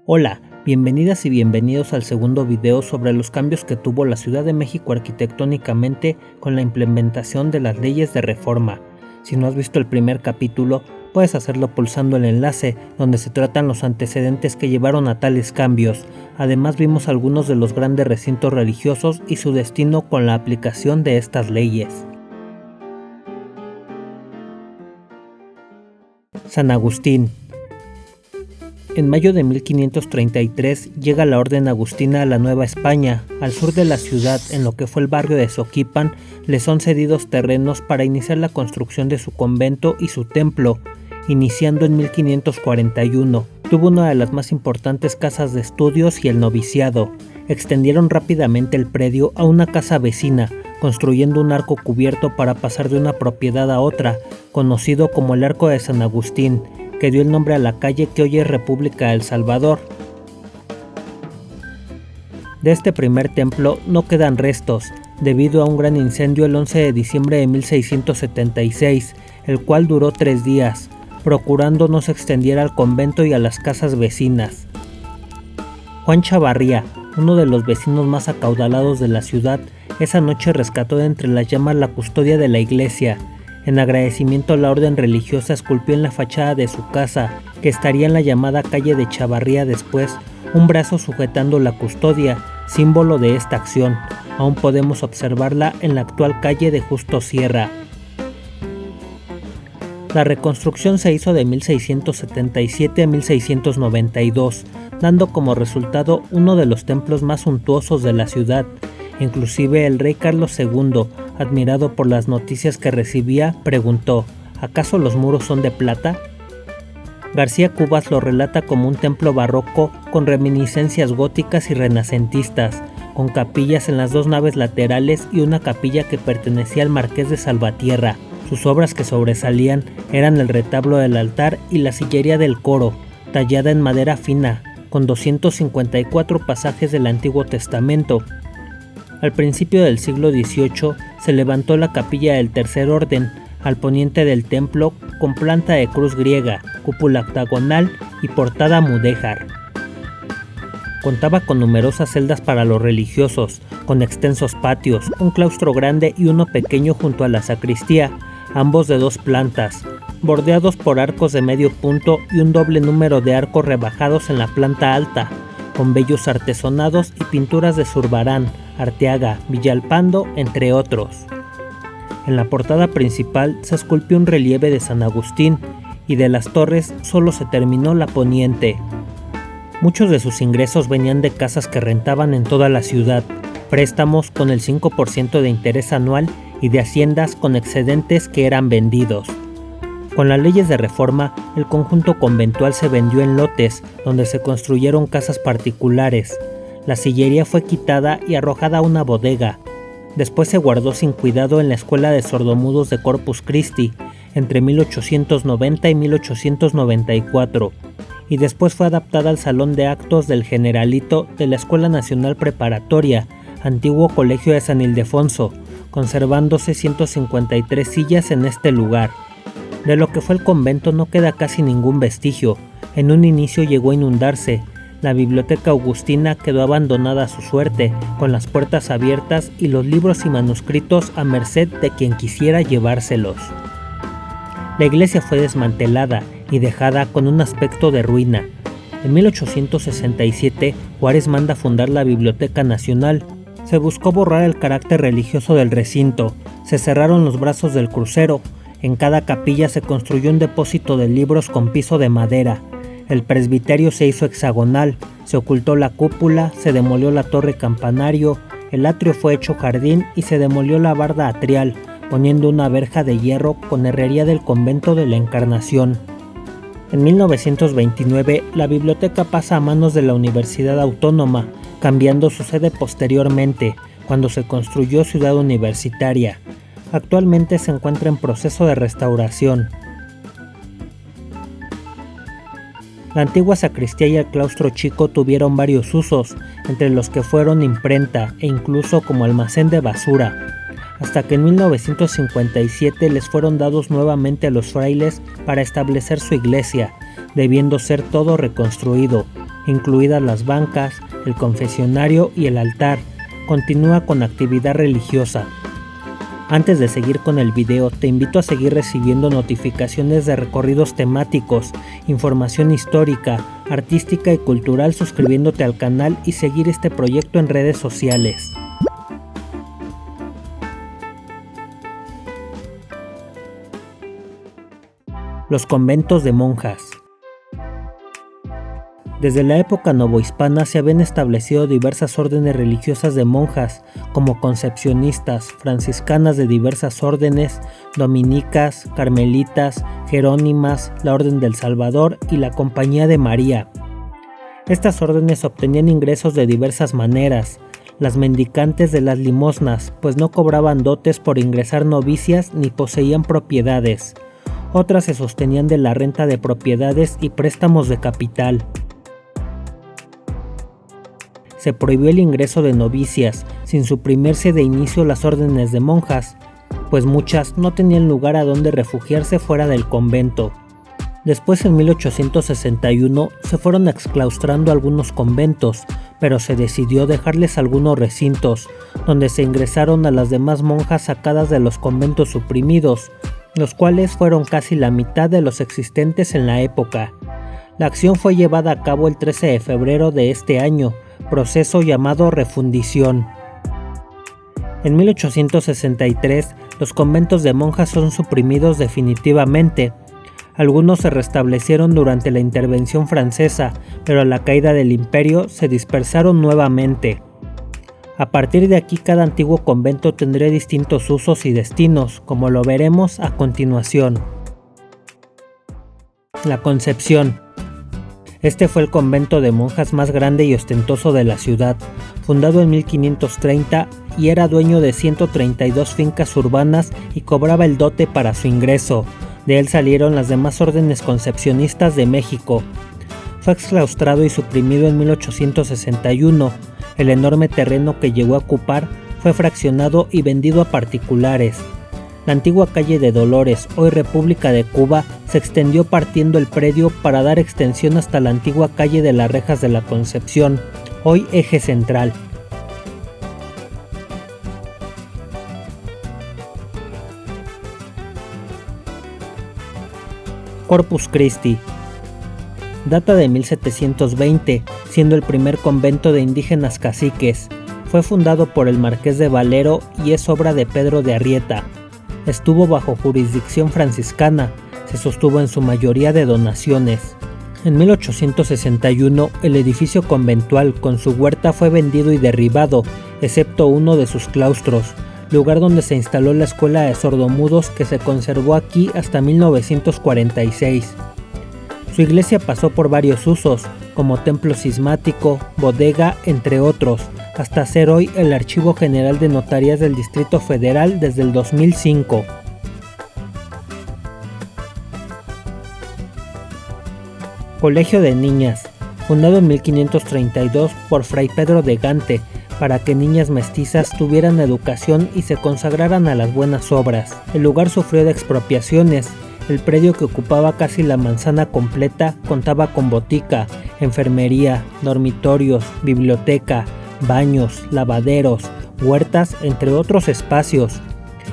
Hola, bienvenidas y bienvenidos al segundo video sobre los cambios que tuvo la Ciudad de México arquitectónicamente con la implementación de las leyes de reforma. Si no has visto el primer capítulo, puedes hacerlo pulsando el enlace donde se tratan los antecedentes que llevaron a tales cambios. Además vimos algunos de los grandes recintos religiosos y su destino con la aplicación de estas leyes. San Agustín. En mayo de 1533 llega la Orden Agustina a la Nueva España. Al sur de la ciudad, en lo que fue el barrio de Soquipan, le son cedidos terrenos para iniciar la construcción de su convento y su templo, iniciando en 1541. Tuvo una de las más importantes casas de estudios y el noviciado. Extendieron rápidamente el predio a una casa vecina, construyendo un arco cubierto para pasar de una propiedad a otra, conocido como el Arco de San Agustín, que dio el nombre a la calle que hoy es República de El Salvador. De este primer templo no quedan restos, debido a un gran incendio el 11 de diciembre de 1676, el cual duró 3 días, procurando no se extendiera al convento y a las casas vecinas. Juan Chavarría, uno de los vecinos más acaudalados de la ciudad, esa noche rescató de entre las llamas la custodia de la iglesia. En agradecimiento, la orden religiosa esculpió en la fachada de su casa, que estaría en la llamada calle de Chavarría después, un brazo sujetando la custodia, símbolo de esta acción. Aún podemos observarla en la actual calle de Justo Sierra. La reconstrucción se hizo de 1677 a 1692, dando como resultado uno de los templos más suntuosos de la ciudad. Inclusive el rey Carlos II, admirado por las noticias que recibía, preguntó: ¿acaso los muros son de plata? García Cubas lo relata como un templo barroco con reminiscencias góticas y renacentistas, con capillas en las 2 naves laterales y una capilla que pertenecía al marqués de Salvatierra. Sus obras que sobresalían eran el retablo del altar y la sillería del coro, tallada en madera fina, con 254 pasajes del Antiguo Testamento. Al principio del siglo XVIII se levantó la capilla del Tercer Orden, al poniente del templo, con planta de cruz griega, cúpula octagonal y portada mudéjar. Contaba con numerosas celdas para los religiosos, con extensos patios, un claustro grande y uno pequeño junto a la sacristía, ambos de 2 plantas, bordeados por arcos de medio punto y un doble número de arcos rebajados en la planta alta, con bellos artesonados y pinturas de Zurbarán, Arteaga, Villalpando, entre otros. En la portada principal se esculpió un relieve de San Agustín, y de las torres solo se terminó la poniente. Muchos de sus ingresos venían de casas que rentaban en toda la ciudad, préstamos con el 5% de interés anual y de haciendas con excedentes que eran vendidos. Con las leyes de reforma, el conjunto conventual se vendió en lotes, donde se construyeron casas particulares. La sillería fue quitada y arrojada a una bodega. Después se guardó sin cuidado en la Escuela de Sordomudos de Corpus Christi, entre 1890 y 1894, y después fue adaptada al Salón de Actos del Generalito de la Escuela Nacional Preparatoria, antiguo Colegio de San Ildefonso, conservándose 153 sillas en este lugar. De lo que fue el convento no queda casi ningún vestigio. En un inicio llegó a inundarse. La biblioteca augustina quedó abandonada a su suerte, con las puertas abiertas y los libros y manuscritos a merced de quien quisiera llevárselos. La iglesia fue desmantelada y dejada con un aspecto de ruina. En 1867, Juárez manda fundar la Biblioteca Nacional. Se buscó borrar el carácter religioso del recinto, se cerraron los brazos del crucero, en cada capilla se construyó un depósito de libros con piso de madera. El presbiterio se hizo hexagonal, se ocultó la cúpula, se demolió la torre campanario, el atrio fue hecho jardín y se demolió la barda atrial, poniendo una verja de hierro con herrería del convento de la Encarnación. En 1929, la biblioteca pasa a manos de la Universidad Autónoma, cambiando su sede posteriormente, cuando se construyó Ciudad Universitaria. Actualmente se encuentra en proceso de restauración. La antigua sacristía y el claustro chico tuvieron varios usos, entre los que fueron imprenta e incluso como almacén de basura, hasta que en 1957 les fueron dados nuevamente a los frailes para establecer su iglesia, debiendo ser todo reconstruido. incluidas las bancas, el confesionario y el altar. Continúa con actividad religiosa. Antes de seguir con el video, te invito a seguir recibiendo notificaciones de recorridos temáticos, información histórica, artística y cultural suscribiéndote al canal y seguir este proyecto en redes sociales. Los conventos de monjas. Desde la época novohispana se habían establecido diversas órdenes religiosas de monjas, como concepcionistas, franciscanas de diversas órdenes, dominicas, carmelitas, jerónimas, la Orden del Salvador y la Compañía de María. Estas órdenes obtenían ingresos de diversas maneras. Las mendicantes de las limosnas, pues no cobraban dotes por ingresar novicias ni poseían propiedades. Otras se sostenían de la renta de propiedades y préstamos de capital. Se prohibió el ingreso de novicias, sin suprimirse de inicio las órdenes de monjas, pues muchas no tenían lugar a donde refugiarse fuera del convento. Después, en 1861, se fueron exclaustrando algunos conventos, pero se decidió dejarles algunos recintos, donde se ingresaron a las demás monjas sacadas de los conventos suprimidos, los cuales fueron casi la mitad de los existentes en la época. La acción fue llevada a cabo el 13 de febrero de este año, proceso llamado refundición. En 1863, los conventos de monjas son suprimidos definitivamente. Algunos se restablecieron durante la intervención francesa, pero a la caída del imperio se dispersaron nuevamente. A partir de aquí, cada antiguo convento tendría distintos usos y destinos, como lo veremos a continuación. La Concepción. Este fue el convento de monjas más grande y ostentoso de la ciudad, fundado en 1530 y era dueño de 132 fincas urbanas y cobraba el dote para su ingreso. De él salieron las demás órdenes concepcionistas de México. Fue exclaustrado y suprimido en 1861. El enorme terreno que llegó a ocupar fue fraccionado y vendido a particulares. La antigua calle de Dolores, hoy República de Cuba, se extendió partiendo el predio para dar extensión hasta la antigua calle de las Rejas de la Concepción, hoy Eje Central. Corpus Christi. Data de 1720, siendo el primer convento de indígenas caciques. Fue fundado por el Marqués de Valero y es obra de Pedro de Arrieta. Estuvo bajo jurisdicción franciscana, se sostuvo en su mayoría de donaciones. En 1861, el edificio conventual con su huerta fue vendido y derribado, excepto uno de sus claustros, lugar donde se instaló la escuela de sordomudos que se conservó aquí hasta 1946. Su iglesia pasó por varios usos, como templo cismático, bodega, entre otros, hasta ser hoy el Archivo General de Notarías del Distrito Federal desde el 2005. Colegio de Niñas, fundado en 1532 por Fray Pedro de Gante, para que niñas mestizas tuvieran educación y se consagraran a las buenas obras. El lugar sufrió de expropiaciones. El predio, que ocupaba casi la manzana completa, contaba con botica, enfermería, dormitorios, biblioteca, baños, lavaderos, huertas, entre otros espacios.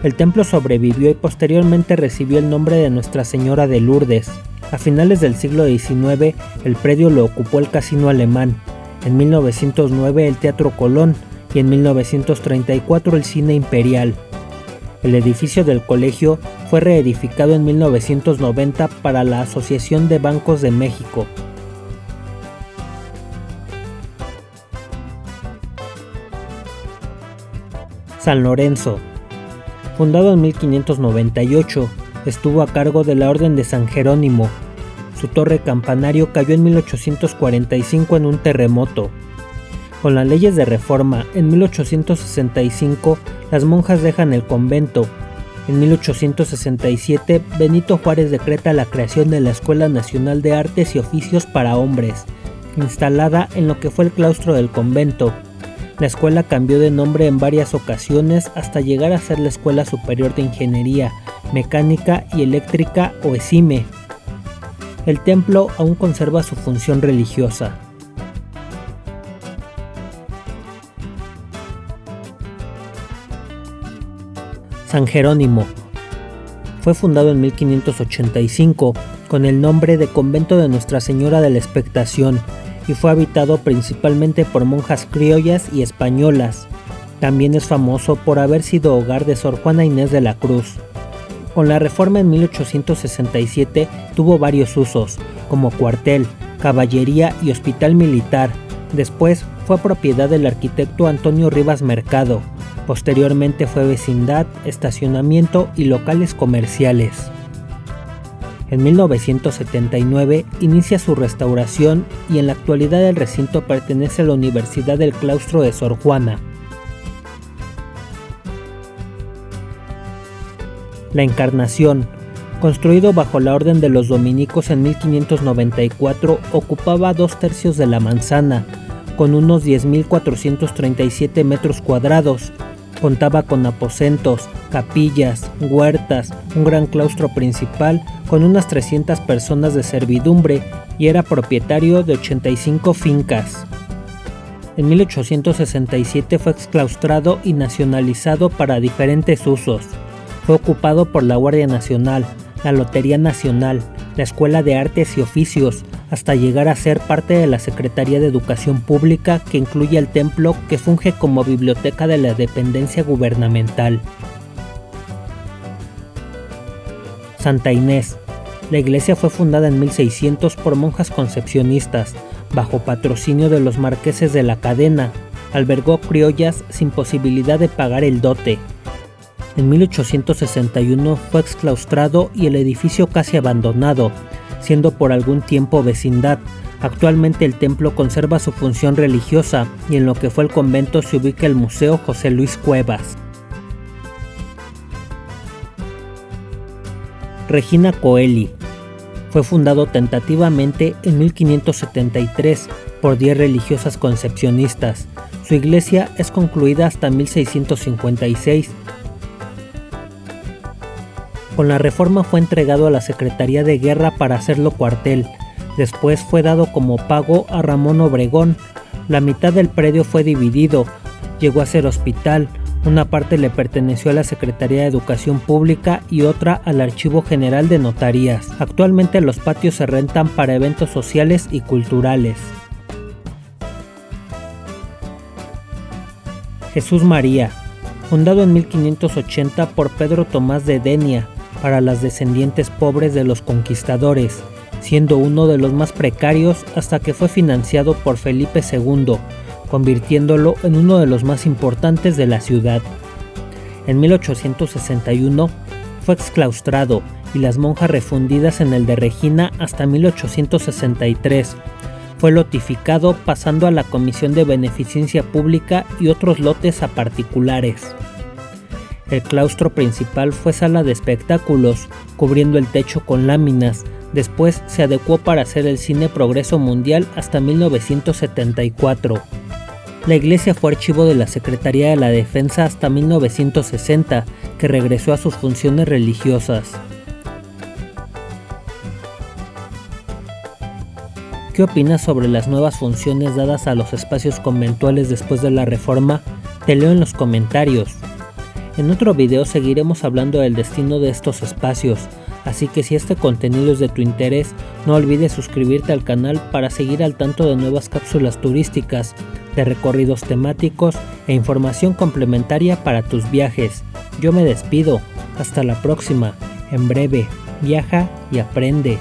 El templo sobrevivió y posteriormente recibió el nombre de Nuestra Señora de Lourdes. A finales del siglo XIX, el predio lo ocupó el Casino Alemán, en 1909 el Teatro Colón y en 1934 el Cine Imperial. El edificio del colegio fue reedificado en 1990 para la Asociación de Bancos de México. San Lorenzo. Fundado en 1598, estuvo a cargo de la Orden de San Jerónimo. Su torre campanario cayó en 1845 en un terremoto. Con las leyes de reforma, en 1865, las monjas dejan el convento. En 1867, Benito Juárez decreta la creación de la Escuela Nacional de Artes y Oficios para Hombres, instalada en lo que fue el claustro del convento. La escuela cambió de nombre en varias ocasiones hasta llegar a ser la Escuela Superior de Ingeniería, Mecánica y Eléctrica o ESIME. El templo aún conserva su función religiosa. San Jerónimo. Fue fundado en 1585 con el nombre de Convento de Nuestra Señora de la Expectación y fue habitado principalmente por monjas criollas y españolas. También es famoso por haber sido hogar de Sor Juana Inés de la Cruz. Con la Reforma en 1867 tuvo varios usos, como cuartel, caballería y hospital militar. Después fue propiedad del arquitecto Antonio Rivas Mercado. Posteriormente fue vecindad, estacionamiento y locales comerciales. En 1979 inicia su restauración y en la actualidad el recinto pertenece a la Universidad del Claustro de Sor Juana. La Encarnación, construido bajo la Orden de los Dominicos en 1594, ocupaba 2/3 de la manzana, con unos 10.437 metros cuadrados. Contaba con aposentos, capillas, huertas, un gran claustro principal con unas 300 personas de servidumbre y era propietario de 85 fincas. En 1867 fue exclaustrado y nacionalizado para diferentes usos. Fue ocupado por la Guardia Nacional, la Lotería Nacional, la Escuela de Artes y Oficios, hasta llegar a ser parte de la Secretaría de Educación Pública, que incluye el templo que funge como biblioteca de la dependencia gubernamental. Santa Inés. La iglesia fue fundada en 1600 por monjas concepcionistas, bajo patrocinio de los marqueses de la Cadena. Albergó criollas sin posibilidad de pagar el dote. En 1861 fue exclaustrado y el edificio casi abandonado, siendo por algún tiempo vecindad. Actualmente el templo conserva su función religiosa y en lo que fue el convento se ubica el Museo José Luis Cuevas. Regina Coeli. Fue fundado tentativamente en 1573 por 10 religiosas concepcionistas. Su iglesia es concluida hasta 1656. Con la Reforma fue entregado a la Secretaría de Guerra para hacerlo cuartel. Después fue dado como pago a Ramón Obregón. La mitad del predio fue dividido. Llegó a ser hospital. Una parte le perteneció a la Secretaría de Educación Pública y otra al Archivo General de Notarías. Actualmente los patios se rentan para eventos sociales y culturales. Jesús María. Fundado en 1580 por Pedro Tomás de Denia, para las descendientes pobres de los conquistadores, siendo uno de los más precarios hasta que fue financiado por Felipe II, convirtiéndolo en uno de los más importantes de la ciudad. En 1861 fue exclaustrado y las monjas refundidas en el de Regina hasta 1863. Fue lotificado pasando a la Comisión de Beneficencia Pública y otros lotes a particulares. El claustro principal fue sala de espectáculos, cubriendo el techo con láminas. Después se adecuó para hacer el cine Progreso Mundial hasta 1974. La iglesia fue archivo de la Secretaría de la Defensa hasta 1960, que regresó a sus funciones religiosas. ¿Qué opinas sobre las nuevas funciones dadas a los espacios conventuales después de la Reforma? Te leo en los comentarios. En otro video seguiremos hablando del destino de estos espacios, así que si este contenido es de tu interés, no olvides suscribirte al canal para seguir al tanto de nuevas cápsulas turísticas, de recorridos temáticos e información complementaria para tus viajes. Yo me despido, hasta la próxima, en breve, viaja y aprende.